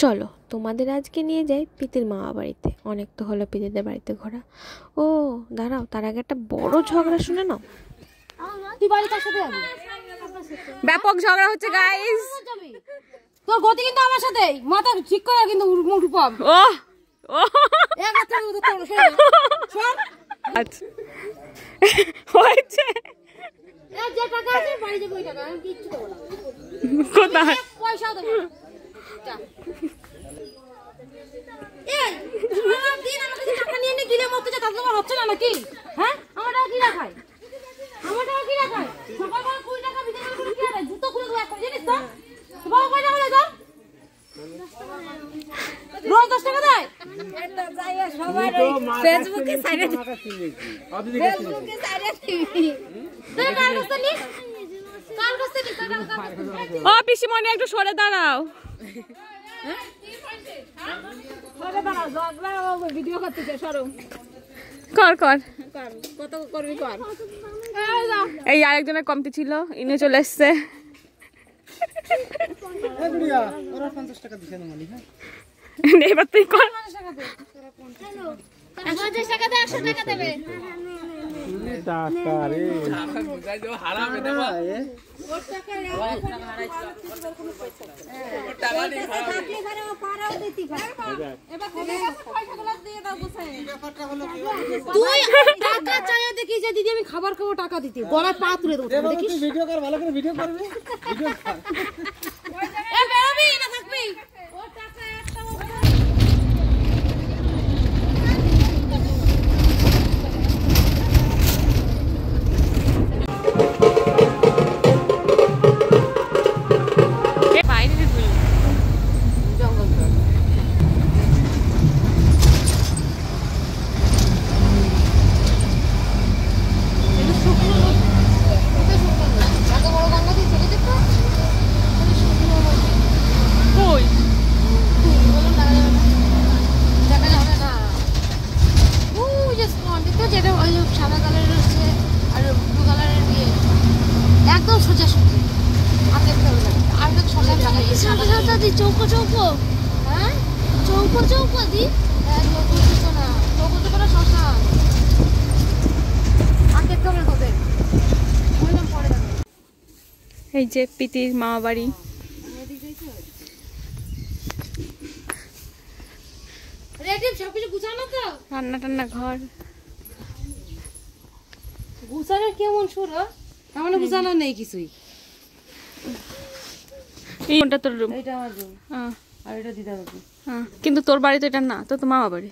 চলো তোমাদের আজকে নিয়ে যাই পিতির মামা বাড়িতে। অনেক তো হলো পিতিদের বাড়িতে ঘোরা। ও দাঁড়াও, তার আগে একটা বড় ঝগড়া শুনে নাও। ব্যাপক ঝগড়া হচ্ছে গাইস। তোর গতি কিন্তু আমার সাথেই, মাথা ঠিক করে কিন্তু মুঠ পাব। ও ও এক হাত থেকে তো শোন আচ্ছা হয়েছে। এই যে টাকা আছে বাড়ি যাবো, ওই টাকা আমি কিচ্ছু দেব না। কোথায় পয়সাও দেব না। এই সারা দিন আমাকে যে টাকা নিয়ে গিলে মরতে যা, তাতে তোমার হচ্ছে না নাকি? হ্যাঁ আমার টাকা কি রাখায়? আমার টাকা কি রাখায়? সকালবেলা 20 টাকা বিকেল করে কি আরে জুতো খুলে দেবো এক করে, জানিস তো? তোমার কয় টাকা দেয়? রোজ 10 টাকা দেয়। এটা যাই সবাই ফেসবুকে সাইডে ফেসবুকে সাইডে টিভি তুই কার কাছে নিস, কার কাছে নিস টাকা? ও পিসিমণি একটু সরে দাঁড়াও। হ্যাঁ সরে দাঁড়াও, ঝগড়া ভিডিও করতেছে, সরো কর কর কত করবি কর। এই আরেকজনের কমতি ছিল, ইনি চলে এসছে। এবার তুই কর। 50 টাকা দে, 100 টাকা দেবে। তুই টাকা চাইয়া দেখি যে দিদি আমি খাবার খাবো, টাকা দিতে গলায় পা তুলে দেবো। দেখিস ভিডিও কর, ভালো করে ভিডিও করবি, ভিডিও কর। এ বেরোবি না থাকবি? ও টাকা একটা চৌকো চৌকো, হ্যাঁ চৌকো চৌকো দি না, চৌকো চৌকো না শ্মশান আগে তো না হবে। এই যে পিতির মামা বাড়ি। সবকিছু গুছানো তো, রান্না টান্না ঘর গুছানো কেমন সুর, তেমন গুছানো নেই কিছুই। এইটা তোর রুম, এটা আমার রুম, আর এটা দিদার রুম। কিন্তু তোর বাড়ি তো এটা না, তো তোমার মামা বাড়ি।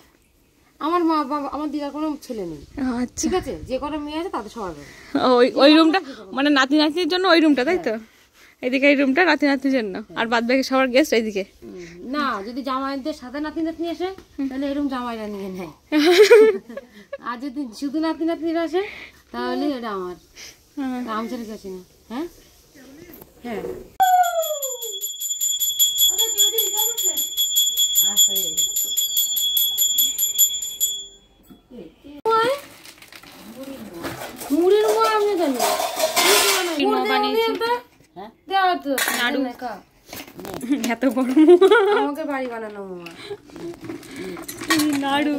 আমার মা বাবা, আমার দিদার কোনো ছেলে নেই। আচ্ছা ঠিক আছে, যে কটা মেয়ে আছে তাদের সবার বাড়ি। ওই রুমটা মানে নাতি নাতির জন্য ওই রুমটা, তাই তো? এদিকে এই রুমটা নাতি নাতির জন্য, আর বাদ বাকি সবার গেস্ট এইদিকে। না, যদি জামাইদের সাথে নাতি নাতনি আসে তাহলে এরকম জামাইরা নিয়ে নেয়, আর যদি শুধু নাতি নাতনিরা আসে তাহলে এটা আমার। আমি ছেড়ে গেছি না। হ্যাঁ হ্যাঁ মুড়ির মা আমি জানি এত বড় আমাকে বাড়ি বানানো নাড়ু।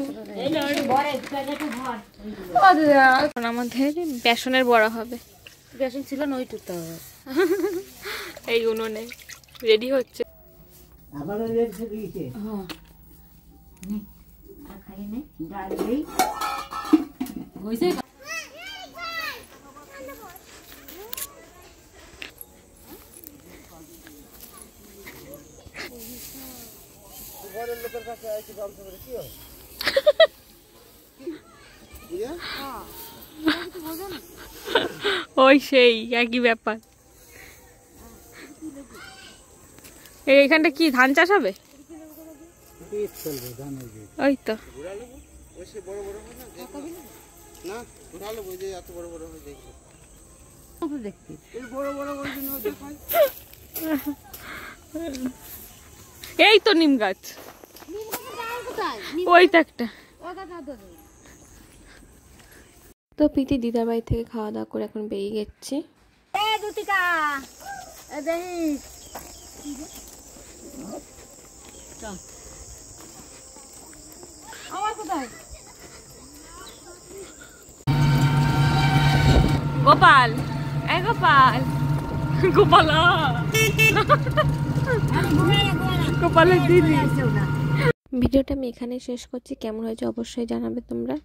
আমাদের বেসনের বড়া হবে। বেসন ছিল না, ওই টুকতে হবে। এই উনুনে রেডি হচ্ছে। ওই সেই একই ব্যাপার। এইখানটা কি ধান চাষ হবে? ওই তো এই তো নিম গাছ, ওই তো একটা। তো পিতি দিদার বাড়ি থেকে খাওয়া দাওয়া করে এখন বেরিয়ে গেছি। আমার কোথায় গোপাল, এ গোপাল, গোপালা, গোপালের দিদি। ভিডিওটা আমি এখানে শেষ করছি, কেমন হয়েছে অবশ্যই জানাবে তোমরা।